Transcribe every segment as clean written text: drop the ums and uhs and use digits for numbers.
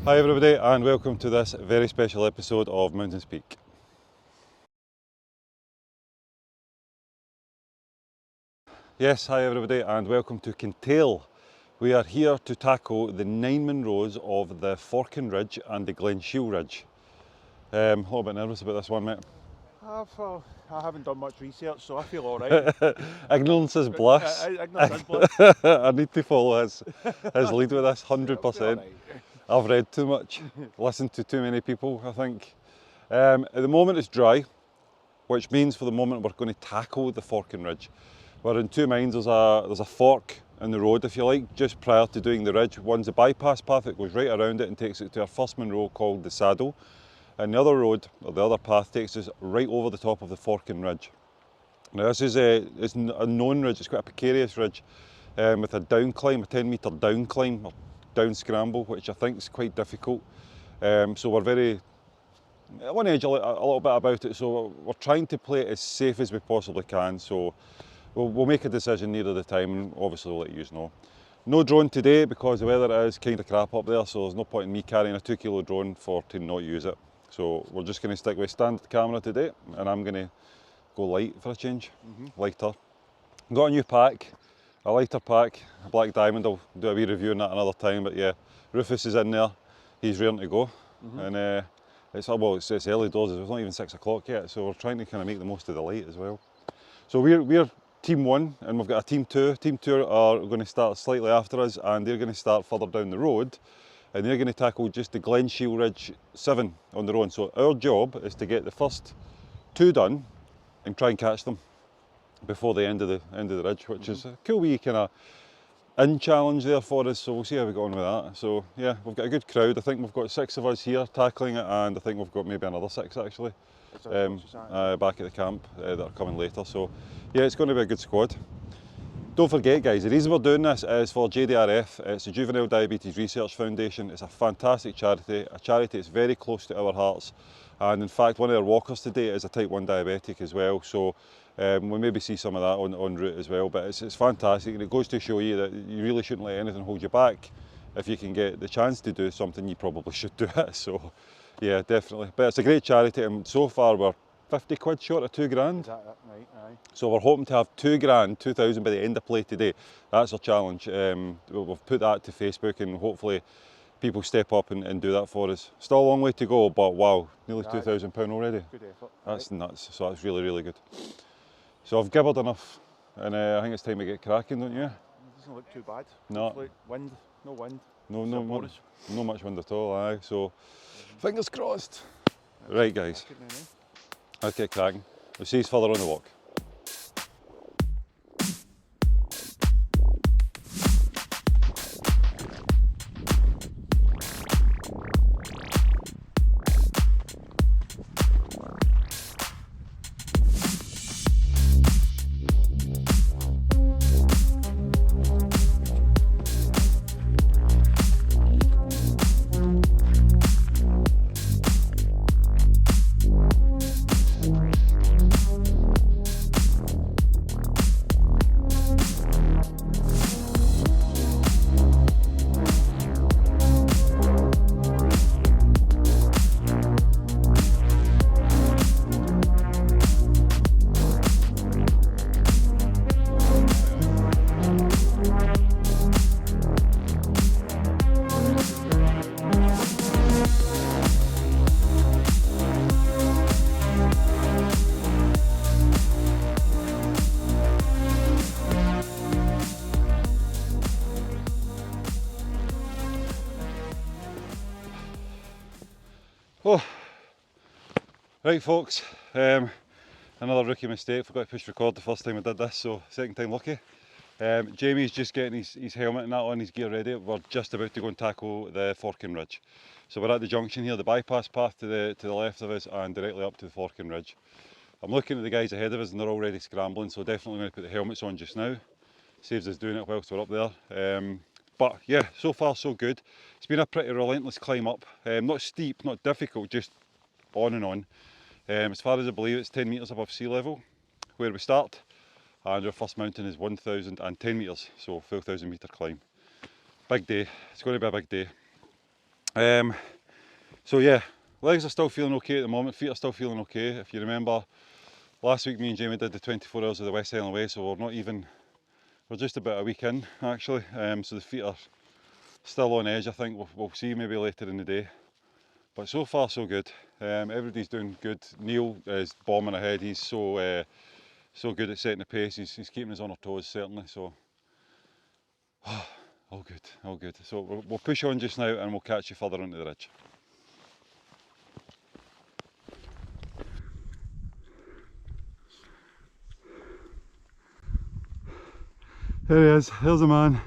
Hi everybody and welcome to this very special episode of Mountains Peak. Yes, hi everybody and welcome to Kintail. We are here to tackle the 9 Munros of the Forcan Ridge and the Glen Shiel Ridge. A little bit nervous about this one, mate. I haven't done much research, so I feel alright. Ignorance is bliss. Ignorance is bliss. I need to follow his lead with this, 100%. I've read too much, listened to too many people, I think. At the moment it's dry, which means for the moment we're going to tackle the Forcan Ridge. We're in two minds. There's a fork in the road, if you like, just prior to doing the ridge. One's a bypass path that goes right around it and takes it to our first Munro called the Saddle. And the other road, or the other path, takes us right over the top of the Forcan Ridge. Now this is it's a known ridge, it's quite a precarious ridge with a down climb, a 10-metre down climb, or down scramble, which I think is quite difficult. So we're very, I want to edge a little bit about it, so we're trying to play it as safe as we possibly can. So we'll make a decision nearer the time and obviously we'll let you know. No drone today because the weather is kind of crap up there, so there's no point in me carrying a 2 kilo drone to not use it. So we're just going to stick with standard camera today and I'm going to go light for a change, lighter. Got a new pack, a lighter pack, a black diamond. I'll do a wee review on that another time, but yeah, Rufus is in there, he's rearing to go. And it's early doors, it's not even 6 o'clock yet, so we're trying to kind of make the most of the light as well. So we're team 1 and we've got a team 2. Team 2 are going to start slightly after us and they're going to start further down the road and they're going to tackle just the Glen Shiel Ridge 7 on their own. So our job is to get the first 2 done and try and catch them before the end of the ridge, which is a cool wee kind of challenge there for us, so we'll see how we get on with that. So yeah, we've got a good crowd. I think we've got 6 of us here tackling it and I think we've got maybe another 6 actually back at the camp that are coming later. So yeah, it's going to be a good squad. Don't forget guys, the reason we're doing this is for JDRF. It's the Juvenile Diabetes Research Foundation. It's a fantastic charity, a charity that's very close to our hearts, and in fact one of our walkers today is a type 1 diabetic as well, so we'll maybe see some of that en route as well. But it's fantastic and it goes to show you that you really shouldn't let anything hold you back. If you can get the chance to do something, you probably should do it. So yeah, definitely. But it's a great charity and so far we're 50 quid short of 2 grand. Is that right? Aye. So we're hoping to have 2 grand, 2,000 by the end of play today. That's our challenge. We've put that to Facebook and hopefully people step up and do that for us. Still a long way to go, but wow, nearly £2,000 already. Good effort. That's nuts, so that's really, really good. So I've gibbered enough and I think it's time to get cracking, don't you? It doesn't look too bad. No. Hopefully wind, no wind. No much wind at all, aye. So fingers crossed. Right guys, let's get cracking. We'll see you further on the walk. Oh, right folks, another rookie mistake. Forgot to push record the first time I did this, so second time lucky. Jamie's just getting his helmet and that on, his gear ready. We're just about to go and tackle the Forcan Ridge. So we're at the junction here, the bypass path to the left of us and directly up to the Forcan Ridge. I'm looking at the guys ahead of us and they're already scrambling, so definitely going to put the helmets on just now. Saves us doing it whilst we're up there. But yeah, so far so good. It's been a pretty relentless climb up. Not steep, not difficult, just on and on. As far as I believe, it's 10 metres above sea level where we start, and our first mountain is 1,010 metres, so full 1,000 metre climb. Big day, it's going to be a big day. So yeah, legs are still feeling okay at the moment, feet are still feeling okay. If you remember, last week me and Jamie did the 24 hours of the West Island Way, so we're just about a week in actually, so the feet are still on edge. I think we'll see maybe later in the day, but so far so good. Everybody's doing good. Neil is bombing ahead. He's so good at setting the pace. He's keeping us on our toes certainly. So all good. So we'll push on just now, and we'll catch you further into the ridge. There he is. Here's the man.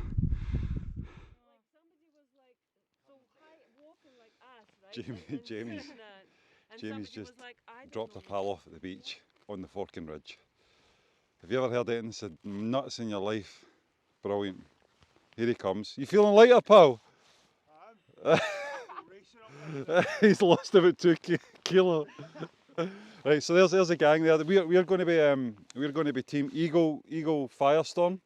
Jamie's just dropped her pal off at the beach on the Forcan Ridge. Have you ever heard anything so nuts in your life? Brilliant. Here he comes. You feeling lighter, pal? He's lost about 2 kilo. Right, so there's a gang there. We're going to be Team Eagle Firestorm,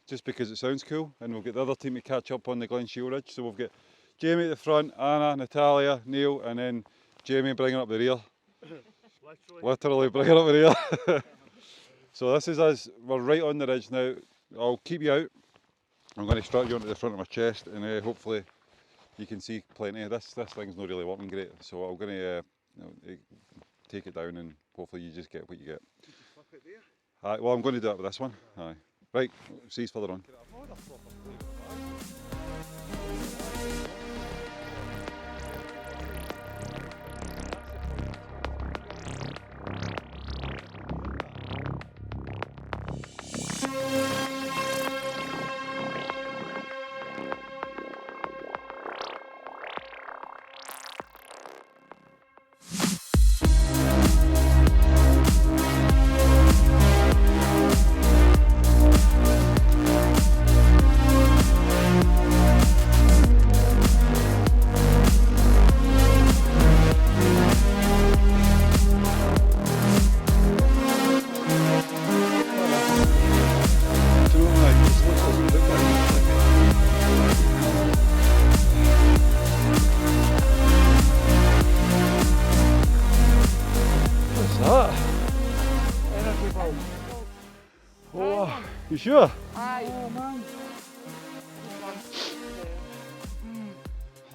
just because it sounds cool, and we'll get the other team to catch up on the Glen Shiel Ridge. So we've got Jamie at the front, Anna, Natalia, Neil, and then Jamie bringing up the rear. Literally bringing up the rear. So this is us. We're right on the ridge now. I'll keep you out. I'm going to strap you onto the front of my chest, and hopefully you can see plenty. This thing's not really working great, so I'm going to take it down, and hopefully you just get what you get. Aye, well, I'm going to do it with this one. Aye. Right, see you further on. You sure? Aye. Oh man.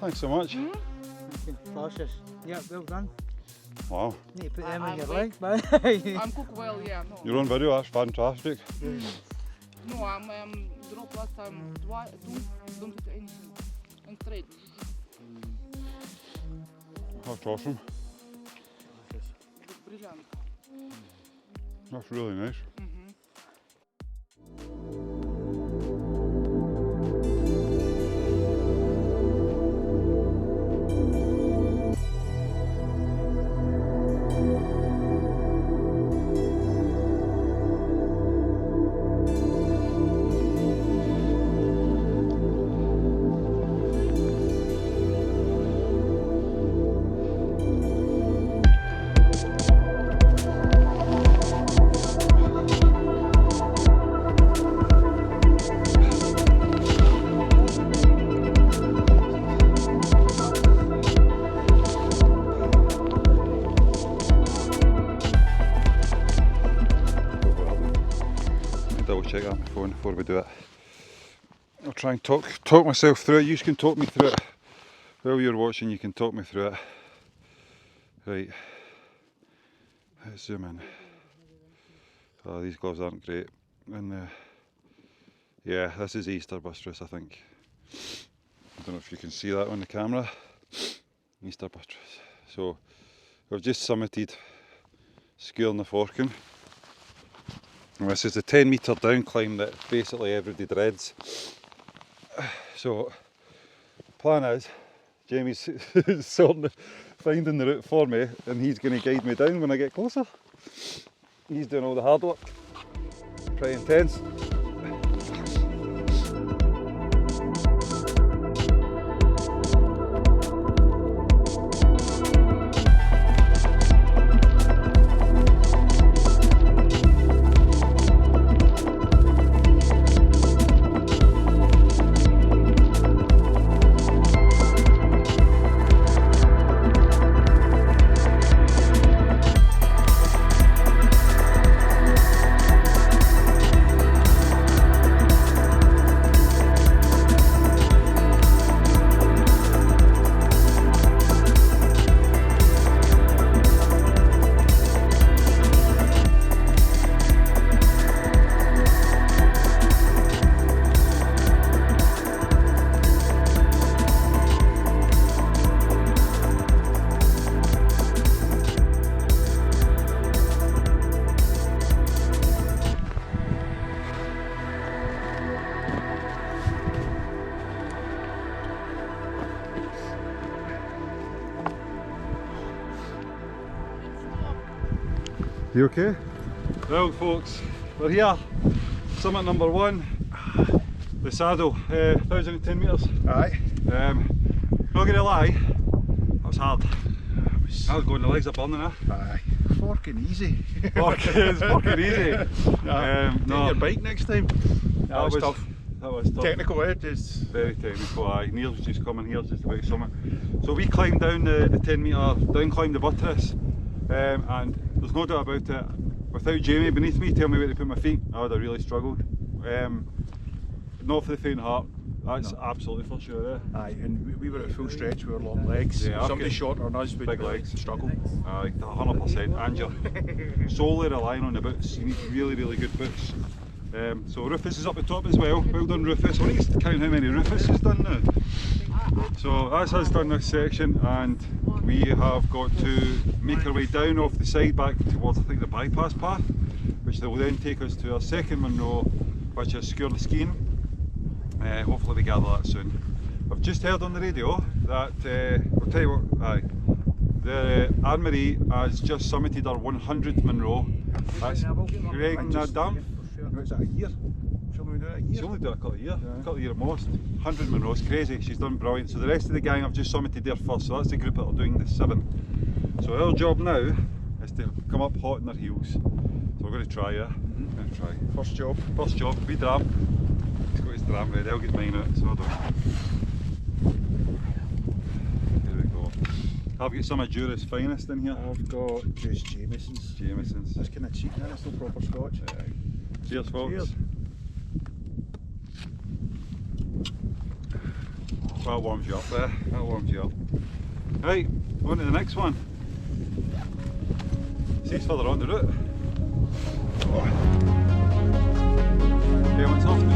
Thanks so much. Flashes. Yeah, well done. Wow. Need to put them on your leg, man. I'm cook well, yeah. No. You're on video, that's fantastic. No, I'm drop last time twice. Don't do anything. And straight. That's awesome. Brilliant. That's really nice. Check out my phone before we do it. I'll try and talk myself through it. You can talk me through it. While you're watching, you can talk me through it. Right. Let's zoom in. Oh, these gloves aren't great. And yeah, this is Easter Butress, I think. I don't know if you can see that on the camera. Easter Butress. So we've just summited Sgùrr and the Forcan. And this is the 10 metre down climb that basically everybody dreads. So, plan is, Jamie's sorting finding the route for me, and he's going to guide me down when I get closer. He's doing all the hard work. Pretty intense. You okay? Well folks, we're here. Summit number 1. The saddle, 1,010 metres. Aye. Not gonna lie, that was hard. I was going, the legs are burning, Aye. Forcan easy. Forcan easy. Take your bike next time. That was tough. That was tough. Technical edges. Very technical, aye. Neil's just coming here just about summit. So we climbed down the 10 metre, down climbed the buttress, and there's no doubt about it, without Jamie beneath me telling me where to put my feet, I would have really struggled. Not for the faint heart, that's absolutely for sure. Aye, and we were at full stretch with our long legs. Yeah, Somebody shorter than us would big legs. struggle. Aye, 100%, and you're solely relying on the boots. You need really, really good boots. So Rufus is up the top as well. Well done, Rufus. I need to count how many Rufus has done now. So that's us done this section, and we have got to make our way down off the side back towards, I think, the bypass path, which will then take us to our second Munro, which is Sgùrr. Hopefully we gather that soon. I've just heard on the radio that, I'll tell you what, the Anne-Marie has just summited her 100th Munro. That's Creag and Daimh. Is that a year? Shall we do it a year? She's only done a couple of years, a couple of years at most. 100 Munros, crazy, she's done brilliant. So the rest of the gang have just summited there first, so that's the group that are doing the 7. So our job now is to come up hot in their heels. So we're going to try, yeah? We're going to try. First job, we Daimh. He's got his Daimh ready, I'll get mine out, so I don't. Here we go. I've got some of Jura's finest in here. I've got just Jameson's. That's kind of cheap, now that's no proper scotch. Cheers folks. Cheers. That warms you up there, that warms you up. Right, on to the next one. See, it's further on the route. Yeah, what's off me?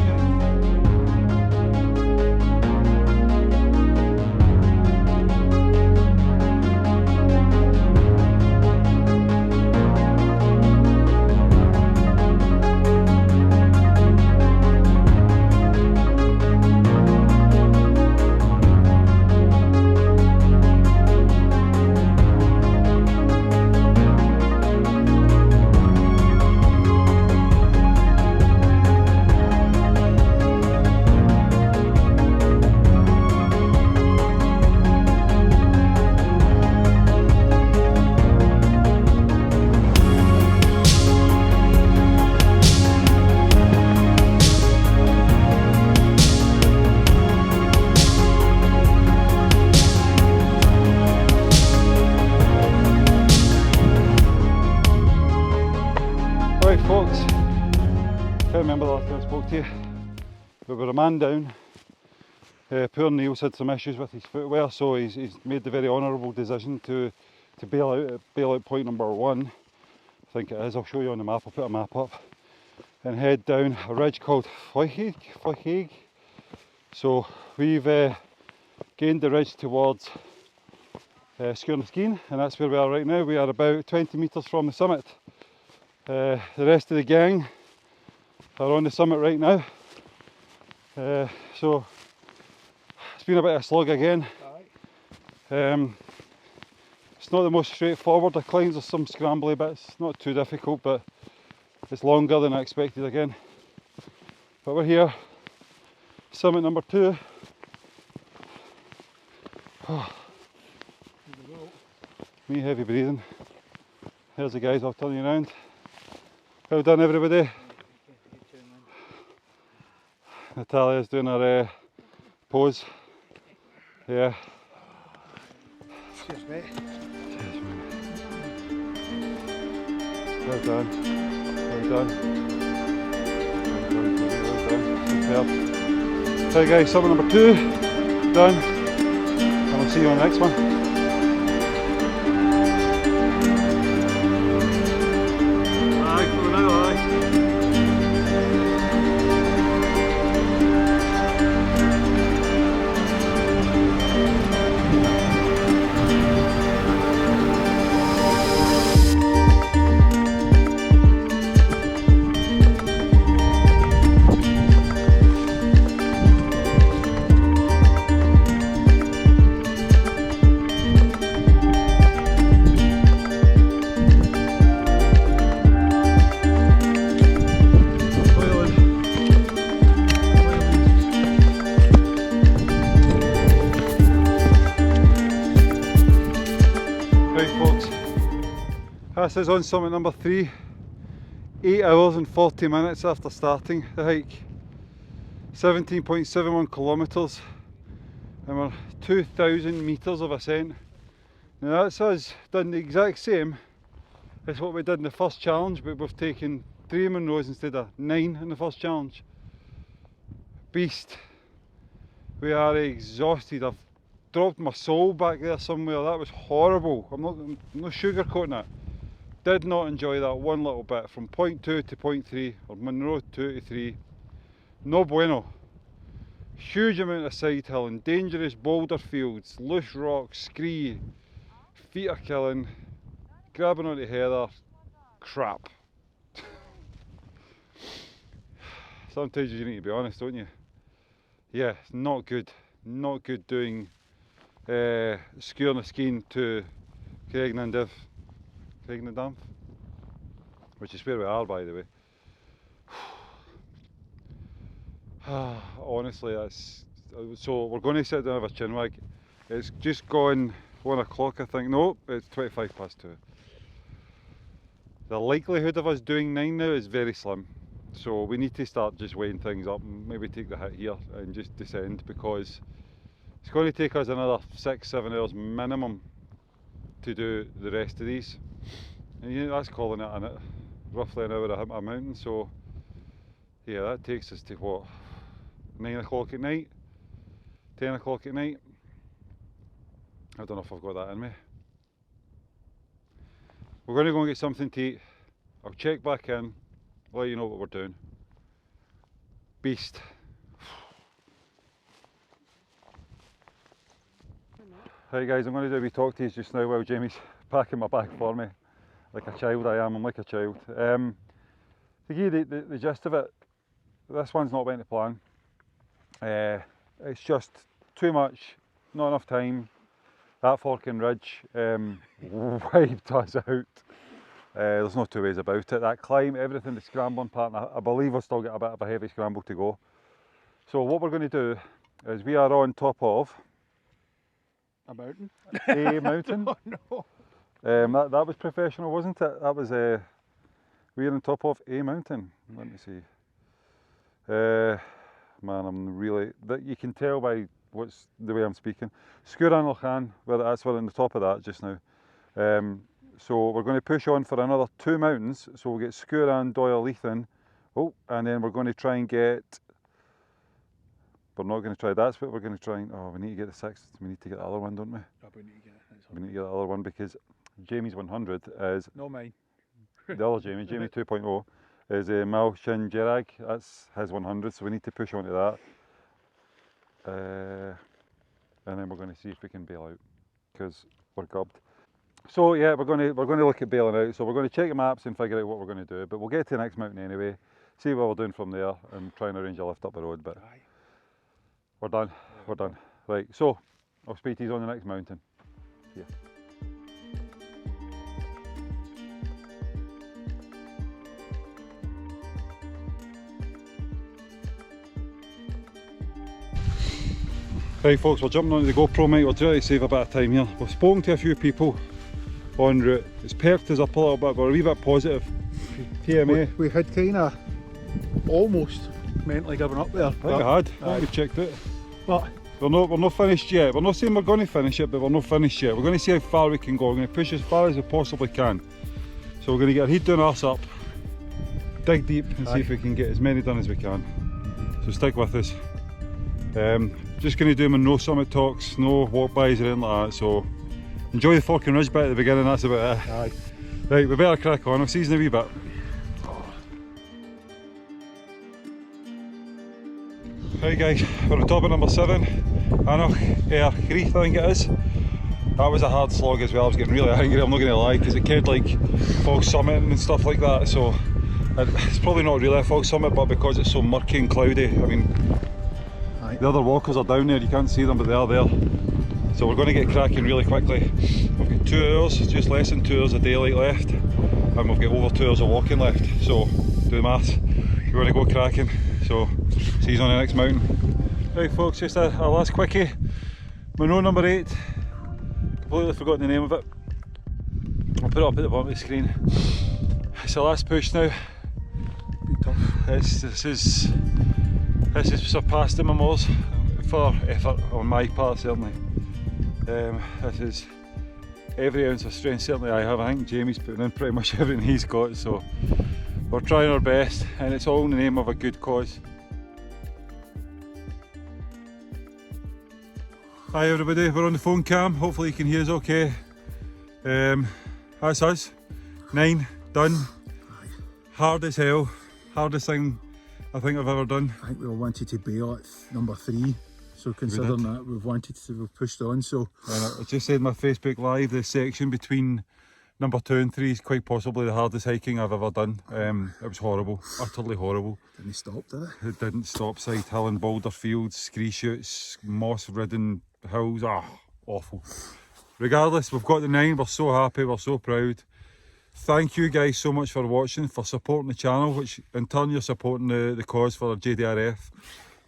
But we're a man down. Poor Neil's had some issues with his footwear, so he's made the very honourable decision to bail out point number 1. I think it is, I'll show you on the map, I'll put a map up. And head down a ridge called Creag. So we've gained the ridge towards Sgùrr, and that's where we are right now. We are about 20 metres from the summit. The rest of the gang are on the summit right now. So it's been a bit of a slog again. It's not the most straightforward of climbs, there's some scrambly bits, not too difficult, but it's longer than I expected again. But we're here, summit number 2. Me heavy breathing. There's the guys, I'll turn you around. Well done everybody. Natalia's doing her pose. Yeah. Cheers, mate. Cheers, man. Well done. Well done. Well done. Superb. So guys, summit number 2 done. And I'll see you on the next one. This is on summit number 3. 8 hours and 40 minutes after starting the hike. 17.71 kilometres. And we're 2,000 metres of ascent. Now that's us done the exact same as what we did in the first challenge, but we've taken 3 Munros instead of 9 in the first challenge. Beast. We are exhausted. I've dropped my soul back there somewhere. That was horrible. I'm not sugarcoating it. Did not enjoy that one little bit from point 2 to point 3, or Munro 2 to 3. No bueno. Huge amount of side hilling, dangerous boulder fields, loose rocks, scree, feet are killing, grabbing onto heather, crap. Sometimes you need to be honest, don't you? Yeah, not good. Not good doing Sgùrr and Sgine to Creag and Daimh. Creag and Daimh, which is where we are, by the way. Honestly, that's so. We're going to sit down and have a chinwag. It's just gone 1 o'clock, I think. No, it's 25 past 2. The likelihood of us doing 9 now is very slim. So we need to start just weighing things up and maybe take the hit here and just descend, because it's going to take us another 6-7 hours minimum to do the rest of these. And you know, that's calling it roughly an hour a mountain. So yeah, that takes us to what, 9 o'clock at night, 10 o'clock at night. I don't know if I've got that in me. We're going to go and get something to eat. I'll check back in, let you know what we're doing. Beast. Hey guys, I'm going to do a wee talk to you just now while Jamie's packing my bag for me. Like a child I am, I'm like a child. To give you the gist of it, this one's not went to plan. It's just too much, not enough time. That Forcan Ridge wiped us out. There's no two ways about it. That climb, everything, the scrambling part, and I believe we've still got a bit of a heavy scramble to go. So what we're going to do is we are on top of A mountain? a mountain. Oh no. That was professional, wasn't it? That was we're on top of a mountain. Let me see. Man, I'm really, that you can tell by what's the way I'm speaking. Sgùrr and Lochain, we're on the top of that just now. So we're going to push on for another 2 mountains. So we'll get Sgùrr and Leathain. Oh, and then we're going to try and get. We're not going to try. That's what we're going to try and. Oh, we need to get the 6th. We need to get the other one, don't we? Oh, we need to get it. We need to get the other one because Jamie's 100 is. No, mine. The other Jamie 2.0 is Maol Chin-Dearg. That's his 100. So we need to push on to that. And then we're going to see if we can bail out because we're gubbed. So yeah, we're going to look at bailing out. So we're going to check the maps and figure out what we're going to do. But we'll get to the next mountain anyway. See what we're doing from there and try and arrange a lift up the road. But we're done. We're done. Right. So I'll speak to you on the next mountain. See ya. Right folks, we're jumping onto the GoPro mic. We're trying to save a bit of time here. We've spoken to a few people en route. It's perked us up a little bit, but we're a wee bit positive. PMA. We had kind of almost mentally given up there. I think we had. I think we checked it. But we're not finished yet. We're not saying we're going to finish it, but we're not finished yet. We're going to see how far we can go. We're going to push as far as we possibly can. So we're going to get our head down, arse up, dig deep and see if we can get as many done as we can. So stick with us. Just going to do my no summit talks, no walk-bys or anything like that, so enjoy the Forcan Ridge bit at the beginning, that's about it. aye. Right, we better crack on, I'll see you in a wee bit. Right guys, we're on top of number 7, Aonach Air Chrith I think it is. That was a hard slog as well, I was getting really angry, I'm not going to lie, because it kept like fog summiting and stuff like that, so it's probably not really a fog summit, but because it's so murky and cloudy, I mean, the other walkers are down there, you can't see them but they are there. So we're going to get cracking really quickly. We've got 2 hours, just less than 2 hours of daylight left, and we've got over 2 hours of walking left, so do the maths. We're going to go cracking, so see you on the next mountain. Right folks, just a last quickie. Munro number 8, completely forgotten the name of it. I'll put it up at the bottom of the screen. So last push now. Be tough. This is surpassed the Munros for effort on my part, certainly. This is every ounce of strength certainly I have. I think Jamie's putting in pretty much everything he's got, so we're trying our best, and it's all in the name of a good cause. Hi everybody, we're on the phone cam, hopefully you can hear us okay. That's us, 9, done. Hard as hell, hardest thing I think I've ever done. I think we all wanted to bail at number 3, so considering that we've pushed on, so. And I just said in my Facebook Live, the section between number 2 and 3 is quite possibly the hardest hiking I've ever done. It was horrible, utterly horrible. Didn't stop, did it? It didn't stop. Side hill and boulder fields, scree shoots, moss ridden hills, awful. Regardless, we've got the 9, we're so happy, we're so proud. Thank you guys so much for watching, for supporting the channel, which in turn you're supporting the cause for JDRF.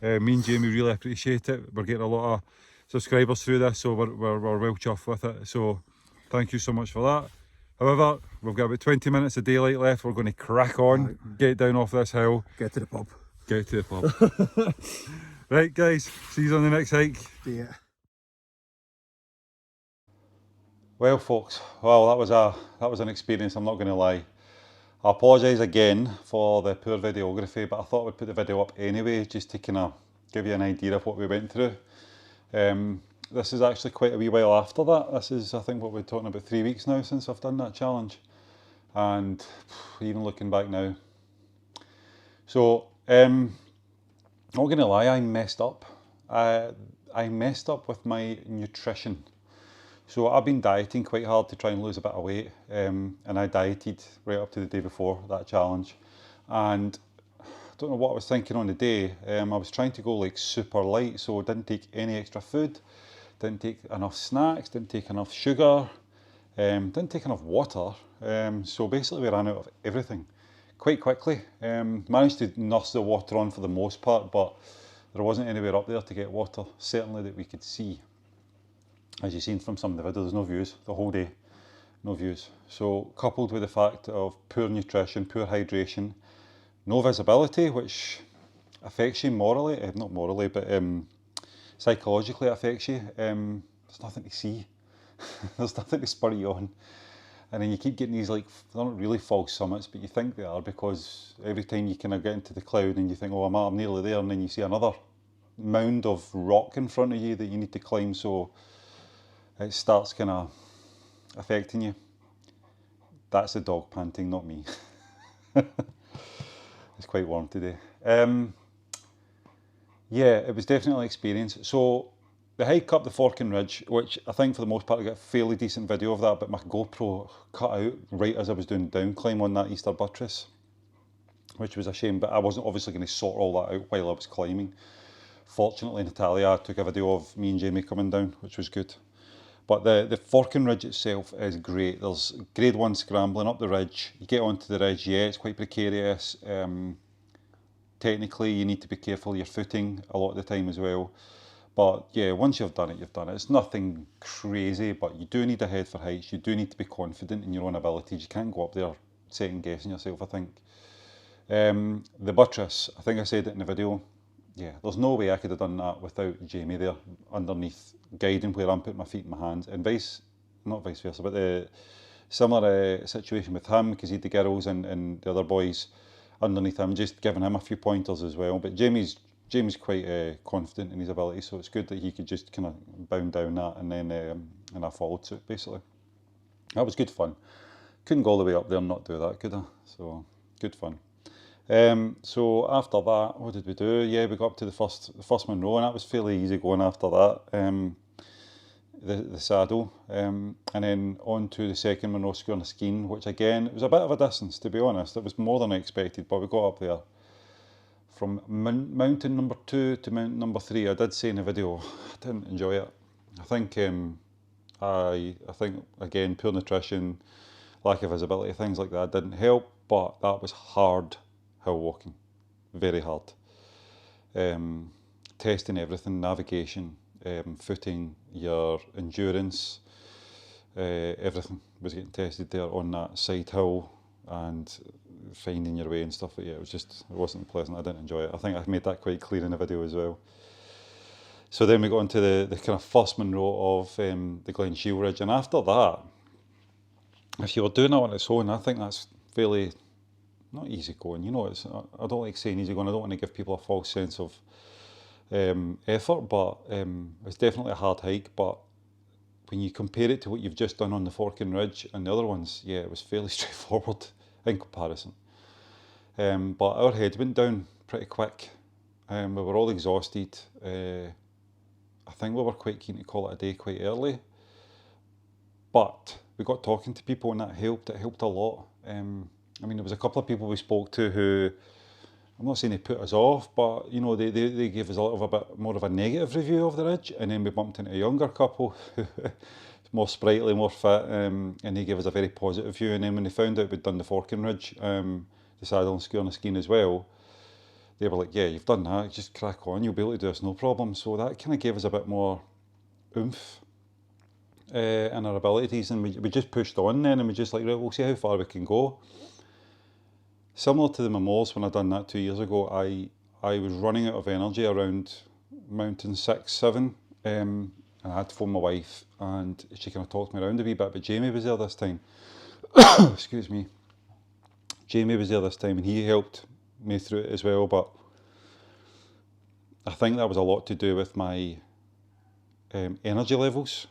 Me and Jamie really appreciate it. We're getting a lot of subscribers through this, so we're well chuffed with it. So thank you so much for that. However, we've got about 20 minutes of daylight left. We're going to crack on, get down off this hill. Get to the pub. Get to the pub. Right guys, see you on the next hike. Yeah. Well folks, well that was an experience, I'm not going to lie. I apologise again for the poor videography, but I thought we'd put the video up anyway, just to kind of give you an idea of what we went through. This is actually quite a wee while after that. This is, I think, what we're talking about, 3 weeks now since I've done that challenge. And even looking back now. So, not going to lie, I messed up. I messed up with my nutrition. So I've been dieting quite hard to try and lose a bit of weight, and I dieted right up to the day before that challenge, and I don't know what I was thinking on the day. I was trying to go like super light, so didn't take any extra food, didn't take enough snacks, didn't take enough sugar, didn't take enough water, so basically we ran out of everything quite quickly. Managed to nurse the water on for the most part, but there wasn't anywhere up there to get water, certainly that we could see. As you've seen from some of the videos, there's no views the whole day, no views. So coupled with the fact of poor nutrition, poor hydration, no visibility, which affects you morally, not morally, but psychologically affects you. There's nothing to see, there's nothing to spur you on. And then you keep getting these, like, they're not really false summits, but you think they are, because every time you kind of get into the cloud and you think, oh, I'm nearly there, and then you see another mound of rock in front of you that you need to climb, so it starts kind of affecting you. That's the dog panting, not me. It's quite warm today. Yeah, it was definitely an experience. So the hike up the Forcan Ridge, which I think for the most part I got a fairly decent video of that, but my GoPro cut out right as I was doing down climb on that Easter Butress, which was a shame, but I wasn't obviously going to sort all that out while I was climbing. Fortunately, Natalia took a video of me and Jamie coming down, which was good. But the Forcan Ridge itself is great. There's grade 1 scrambling up the ridge. You get onto the ridge, yeah, it's quite precarious. Technically, you need to be careful of your footing a lot of the time as well. But yeah, once you've done it, you've done it. It's nothing crazy, but you do need a head for heights. You do need to be confident in your own abilities. You can't go up there second guessing yourself, I think. The buttress, I think I said it in the video. Yeah, there's no way I could have done that without Jamie there underneath, guiding where I'm putting my feet in my hands, and not vice versa, but the similar situation with him, because he had the girls and the other boys underneath him, just giving him a few pointers as well. But Jamie's quite confident in his ability, so it's good that he could just kind of bound down that, and then and I followed suit basically. That was good fun. Couldn't go all the way up there and not do that, could I? So good fun. So after that, what did we do? Yeah, we got up to the first Munro, and that was fairly easy going after that. The saddle, and then on to the second Munro, Sgùrr and Sgine, which again, it was a bit of a distance, to be honest. It was more than I expected, but we got up there. From mountain number 2 to mountain number 3, I did say in the video, I didn't enjoy it. I think I think again, poor nutrition, lack of visibility, things like that didn't help, but that was hard hill walking, very hard. Testing everything, navigation, footing, your endurance, everything was getting tested there on that side hill and finding your way and stuff. But yeah, it wasn't pleasant. I didn't enjoy it. I think I made that quite clear in the video as well. So then we got into the kind of first Munro of the Glen Shiel Ridge, and after that, if you were doing that on its own, I think that's fairly not easy going. You know, I don't like saying easy going. I don't want to give people a false sense of effort, but it's definitely a hard hike. But when you compare it to what you've just done on the Forcan Ridge and the other ones, yeah, it was fairly straightforward in comparison. But our head went down pretty quick. We were all exhausted. I think we were quite keen to call it a day quite early. But we got talking to people and that helped. It helped a lot. I mean, there was a couple of people we spoke to who, I'm not saying they put us off, but you know, they gave us a bit more of a negative review of the ridge, and then we bumped into a younger couple who more sprightly, more fit, and they gave us a very positive view. And then when they found out we'd done the Forcan Ridge, the saddle and Sgùrr and the Sgine as well, they were like, yeah, you've done that, just crack on, you'll be able to do this, no problem. So that kind of gave us a bit more oomph in our abilities, and we just pushed on then, and we just like, right, we'll see how far we can go. Similar to the Maols, when I done that 2 years ago, I was running out of energy around mountain 6, 7, and I had to phone my wife, and she kind of talked me around a wee bit, but Jamie was there this time. Excuse me. Jamie was there this time, and he helped me through it as well, but I think that was a lot to do with my energy levels.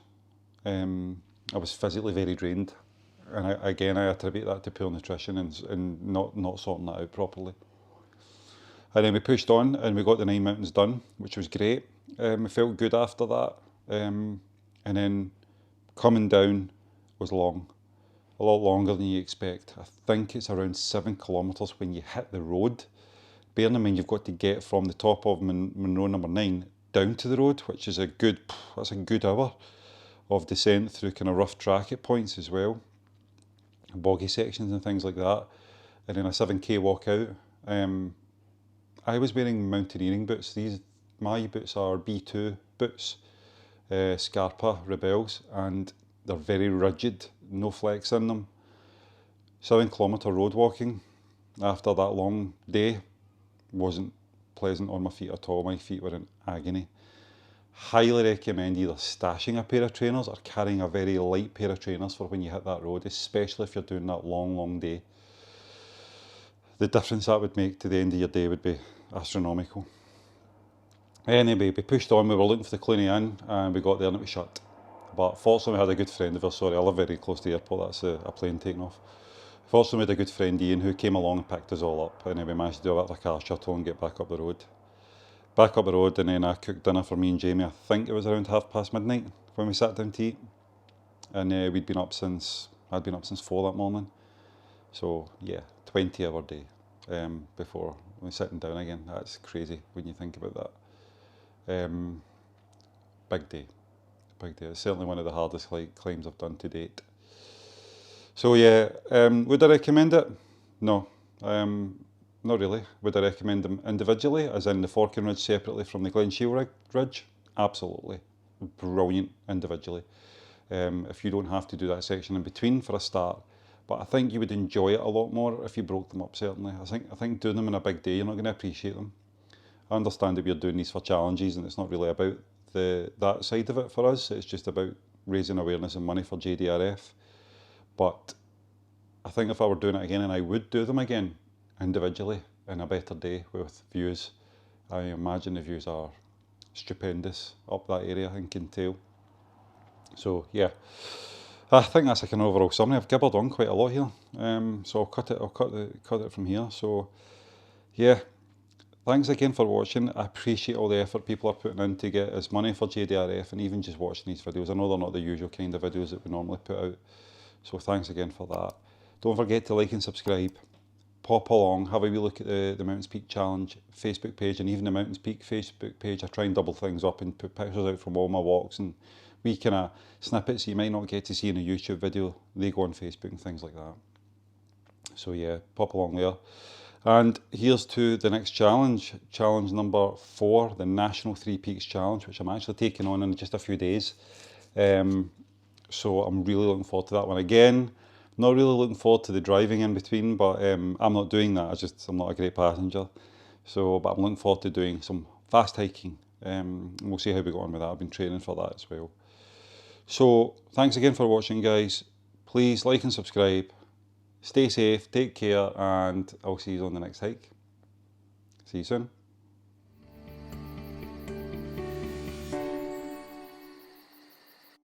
I was physically very drained, and I attribute that to poor nutrition and not sorting that out properly. And then we pushed on and we got the 9 mountains done, which was great. We felt good after that, and then coming down was long, a lot longer than you expect. I think it's around 7 kilometres when you hit the road. Bearing in mind you've got to get from the top of Munro number 9 down to the road, which is a good hour of descent through kind of rough track at points as well, boggy sections and things like that, and then a 7k walk out. I was wearing mountaineering boots. My boots are B2 boots, Scarpa Rebels, and they're very rigid, no flex in them. 7 kilometre road walking after that long day wasn't pleasant on my feet at all. My feet were in agony. Highly recommend either stashing a pair of trainers or carrying a very light pair of trainers for when you hit that road, especially if you're doing that long day. The difference that would make to the end of your day would be astronomical. Anyway, we pushed on. We were looking for the Cluny Inn, and we got there and it was shut. But fortunately we had a good friend of ours. Sorry, I live very close to the airport. That's a plane taking off. Fortunately we had a good friend, Ian, who came along and picked us all up, and then we managed to do a bit of a car shuttle and get back up the road. And then I cooked dinner for me and Jamie. I think it was around midnight when we sat down to eat, and I'd been up since 4 that morning. So yeah, 20-hour day before we sitting down again. That's crazy when you think about that. Big day. It's certainly one of the hardest climbs I've done to date. So yeah, would I recommend it? No. Not really. Would I recommend them individually, as in the Forcan Ridge separately from the Glen Shiel Ridge? Absolutely. Brilliant individually. If you don't have to do that section in between for a start. But I think you would enjoy it a lot more if you broke them up, certainly. I think doing them in a big day, you're not going to appreciate them. I understand that we're doing these for challenges and it's not really about that side of it for us. It's just about raising awareness and money for JDRF. But I think if I were doing it again, and I would do them again, individually in a better day with views. I imagine the views are stupendous up that area in Kintail. So yeah, I think that's like an overall summary. I've gibbered on quite a lot here, so I'll cut it from here. So yeah, thanks again for watching. I appreciate all the effort people are putting in to get us money for JDRF, and even just watching these videos. I know they're not the usual kind of videos that we normally put out, so thanks again for that. Don't forget to like and subscribe. Pop along, have a wee look at the Mountains Peak Challenge Facebook page, and even the Mountains Peak Facebook page. I try and double things up and put pictures out from all my walks and wee kind of snippets you might not get to see in a YouTube video. They go on Facebook and things like that. So yeah, pop along there. And here's to the next challenge, challenge number 4, the National 3 Peaks Challenge, which I'm actually taking on in just a few days. So I'm really looking forward to that one. Again, not really looking forward to the driving in between, but I'm not doing that. I'm not a great passenger. So, but I'm looking forward to doing some fast hiking. We'll see how we go on with that. I've been training for that as well. So thanks again for watching, guys. Please like and subscribe. Stay safe, take care, and I'll see you on the next hike. See you soon.